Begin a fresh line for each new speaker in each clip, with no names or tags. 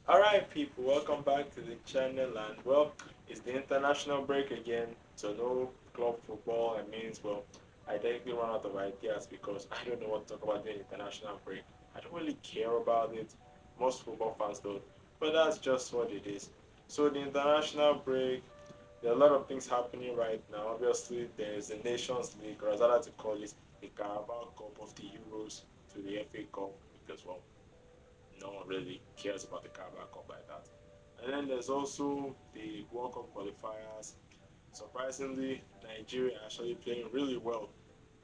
Alright people, welcome back to the channel and well, it's the international break again, so no club football. It means well, I technically run out of ideas because I don't know what to talk about during the international break. I don't really care about it. Most football fans don't. But that's just what it is. So the international break, there are a lot of things happening right now. Obviously there's the Nations League, or as I like to call it, the Carabao Cup of the Euros to the FA Cup because well no one really cares about the Carabao Cup like that. And then there's also the World Cup qualifiers. Surprisingly, Nigeria actually playing really well.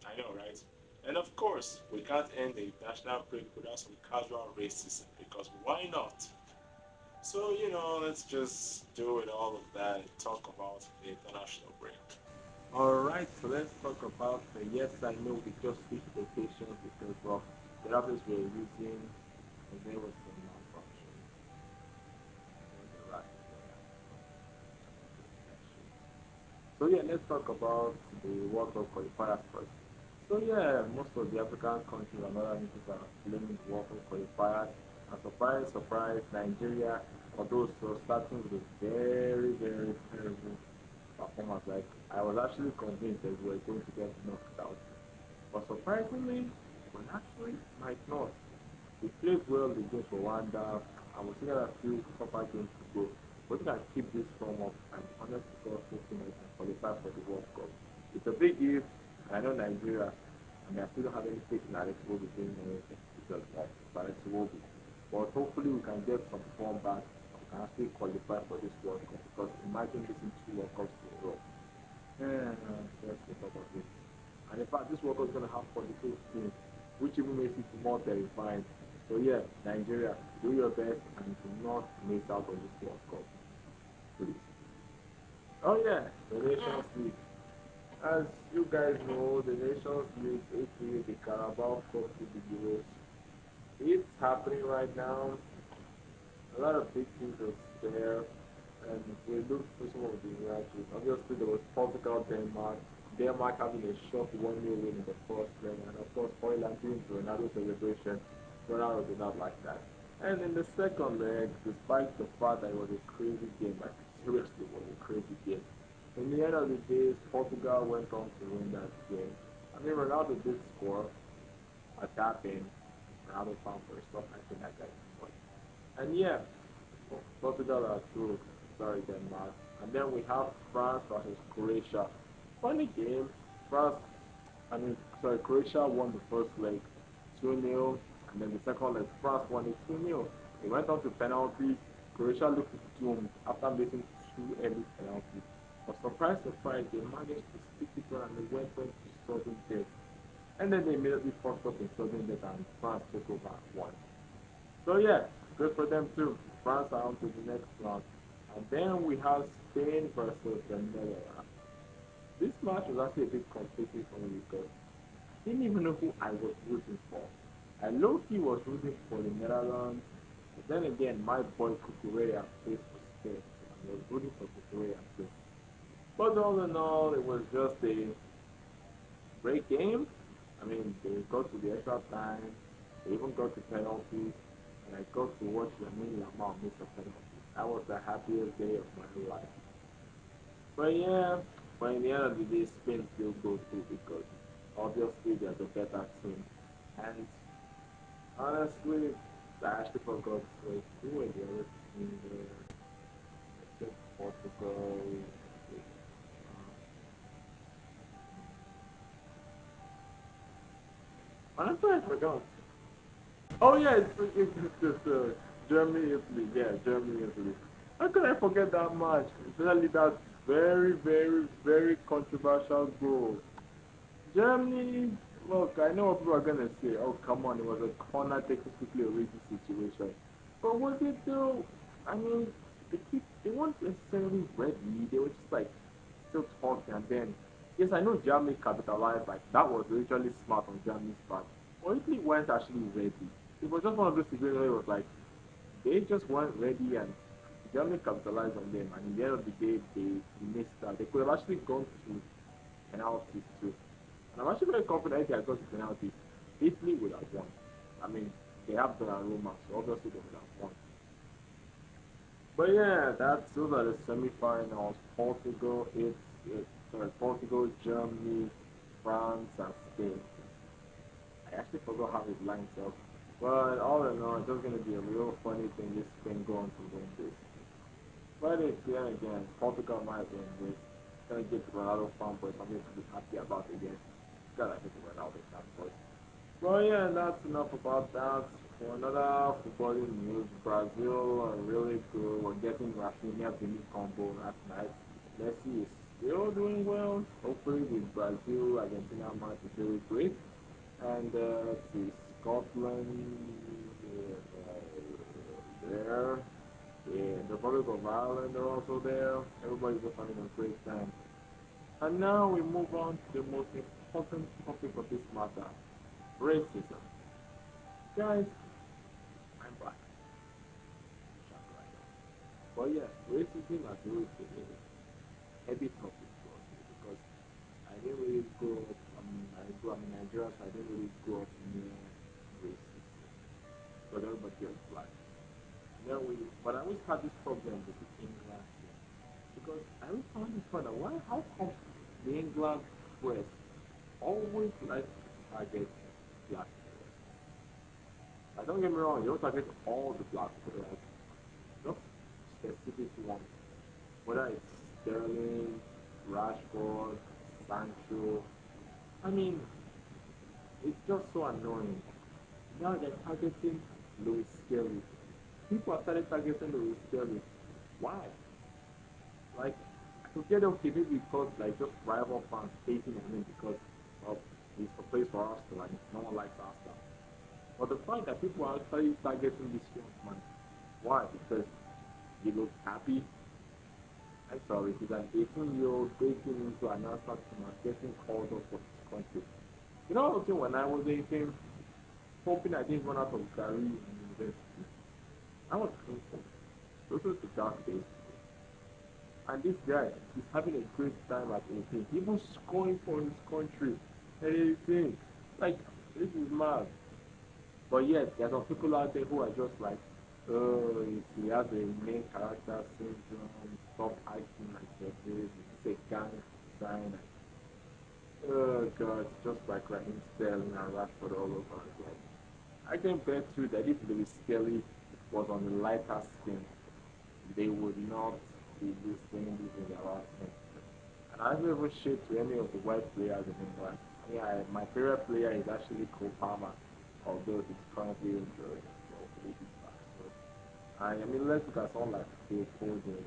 I know, right? And of course, we can't end the international break without some casual racism because why not? So, let's just do with all of that and talk about the international break.
Alright, so let's talk about the yes I know we just switched locations because well the others were using and there was some malfunction when the rabbits were disconnection. So yeah, let's talk about the World Cup qualifiers first. So yeah, most of the African countries and other nations are playing the World Cup qualifiers. And surprise, surprise, Nigeria, although so starting with a very, very terrible performance. Like I was actually convinced that we were going to get knocked out. But surprisingly, we actually might not. We played well against Rwanda, and we still got a few proper games to go. But we can keep this form up, and honest to God, hoping we can qualify for the World Cup. It's a big if, and I know Nigeria, I mean, I still don't have any faith in Alex Iwobi doing anything because of Alex Iwobi. But hopefully we can get some form back and we can actually qualify for this World Cup because imagine missing two World Cups in a row. Yeah, that's the top of it. And in fact, this World Cup is going to have 42 teams, which even makes it more terrifying. So yeah, Nigeria, do your best and do not miss out on this World Cup, please. Oh yeah, the Nations League. As you guys know, the Nations League, aka the Carabao Cup to the Euros, it's happening right now. A lot of big teams are there, and we look for some of the matches. Obviously, there was Portugal, Denmark. Denmark having a short 1-0 win in the first leg, and of course, Hoyland doing the Ronaldo celebration. Ronaldo did not like that. And in the second leg, despite the fact that it was a crazy game, like seriously, it was a crazy game. In the end of the day, Portugal went on to win that game. I mean, Ronaldo did score a tap in. Ronaldo found for himself. I think that guy scored. And yeah, Portugal are through. Sorry, Denmark. And then we have France versus Croatia. Funny game. France, I mean, sorry, Croatia won the first leg 2-0. And then the second leg, France won it 2-0. It went on to penalties. Croatia looked doomed after missing two early penalties. But surprise, surprise, they managed to stick it on and they went on to sudden death. And then they immediately fucked up in sudden death and France took over and won. So yeah, good for them too. France are on to the next round. And then we have Spain versus the Netherlands. This match was actually a bit conflicting for me because I didn't even know who I was rooting for. I low-key was rooting for the Netherlands. But then again, my boy Cucurella plays for Spain. So I was rooting for Cucurella too. But all in all, it was just a great game. I mean, they got to the extra time. They even got to penalties. And I got to watch Lamine Yamal miss a penalty. That was the happiest day of my life. But yeah, but in the end of the day, Spain still go through because obviously they're the better team. And honestly, I actually forgot like who were the other team there. I think Portugal. Honestly, I forgot. Oh yeah, it's Germany, Italy. Yeah, Germany, Italy. How could I forget that match? Especially that very, very, very controversial goal. Germany, look, I know what people are gonna say. Oh come on, it was a corner technically a risky situation. But what they do? I mean, they weren't necessarily ready. They were just like still talking, and then yes, I know Germany capitalized. Like that was literally smart on Germany's part. But Italy weren't actually ready. It was just one of those situations where it was like they just weren't ready, and Germany capitalized on them. And in the end of the day, they missed out. They could have actually gone to penalties too. And I'm actually very confident if they had gone to penalties, Italy would have won. I mean, they have Donnarumma, so obviously they would have won. But yeah, those are the semifinals. Portugal, Germany, France, and Spain. I actually forgot how it lines up. But all in all, it's just gonna be a real funny thing if Spain go on to win this. But it's then again, Portugal might win this. Gonna get the Ronaldo fan boy something to be happy about again. Gotta hit the Ronaldo fan boy. Well, yeah, that's enough about that. For another footballing news, Brazil are really good. We're getting Rafinha to meet combo last night. Messi is still doing well. Hopefully, the Brazil Argentina match is really great. And let's see, Scotland there. Yeah, the Republic of Ireland are also there. Everybody's just having a great time. And now we move on to the most important topic of this matter, racism. Guys, I'm black. Shock right now. But yeah, racism has always been a heavy topic for us because I didn't really grow up, I'm Nigerian, so I didn't really grow up near racism. But everybody else black. And then but I always had this problem with the England team. Because I always found this point out, how come the England press always like to target black players? Like, don't get me wrong, they don't target all the black players, just specific ones. Whether it's Sterling, Rashford, Sancho. I mean, it's just so annoying. Now they're targeting Louis Skelly. People have started targeting Louis Skelly. Why? Like, I could get okay, maybe because like just rival fans hating on him because of he's for plays for Arsenal and no one likes Arsenal. But the fact that people are actually targeting this young man, why? Because he looks happy. I'm sorry, he's an 18-year-old breaking into an national team and getting called up for his country. You know, also when I was 18, hoping I didn't run out of Gary in university, I was thinking, those were the dark days. And this guy is having a great time at 18, even scoring for his country at 18. Like, this is mad. But yet, there are some people out there who are just like, oh, he has a main character syndrome, stop acting like you're this, it's a gang sign. Oh, God, just like Raheem Sterling and Rashford all over again. I can bet you that if Louis Skelly was on the lighter skin, they would not be saying this in their last name. And I don't even shade to any of the white players in England. My favorite player is actually Cole Palmer, although he's currently injured. Hopefully he's back soon. Let's look at someone like Phil Foden,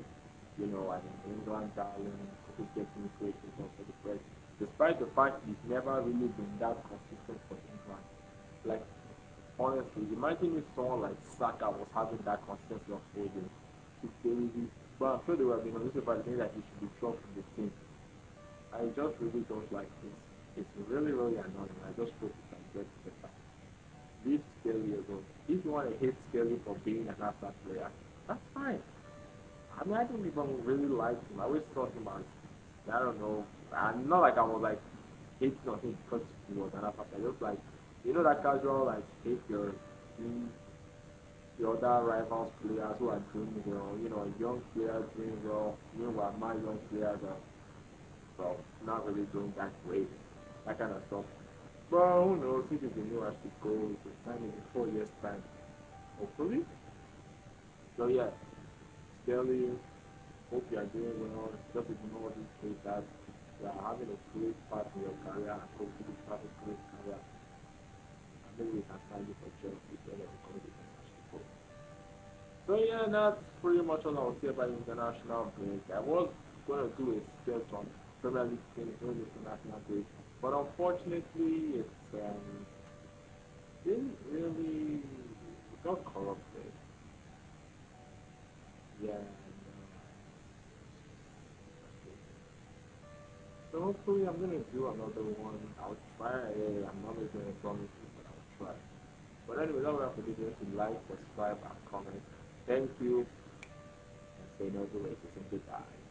England darling, who gets me criticism for the press, despite the fact he's never really been that consistent for England. Like, honestly, imagine if someone like Saka was having that consistency of Foden. But I'm sure they would have been on newspaper saying that he should be dropped from the team. I just really don't like this. It's really, really annoying. I just hope it can get better. Leave Skelly alone. If you want to hate Skelly for being an Arsenal player, that's fine. I don't even really like him. I always thought him as, I don't know, I'm not like I was like hating on him because he was an Arsenal player. Just like, that casual, like, hate team, the other rivals players who are doing well, young players doing well, meanwhile my young players are, well, not really doing that great, that kind of stuff. But who knows, if it's a new Ashley Cole, we could sign in 4 years' time, hopefully. So yeah, Skelly, hope you are doing well. Just ignore these haters. You are having a great part in your career and hopefully you have a great career. And maybe we can sign you for Chelsea when it becomes the next Ashley Cole. So yeah, that's pretty much all I'll say about international break. I was going to do a sketch on Premier League things during the international break, but unfortunately, didn't really it got corrupted. Yeah, so hopefully I'm gonna do another one. I'll try. I'm not making any promises, but I'll try. But anyway, that's what I have to do. To like, subscribe, and comment. Thank you, and say no to racism. Goodbye.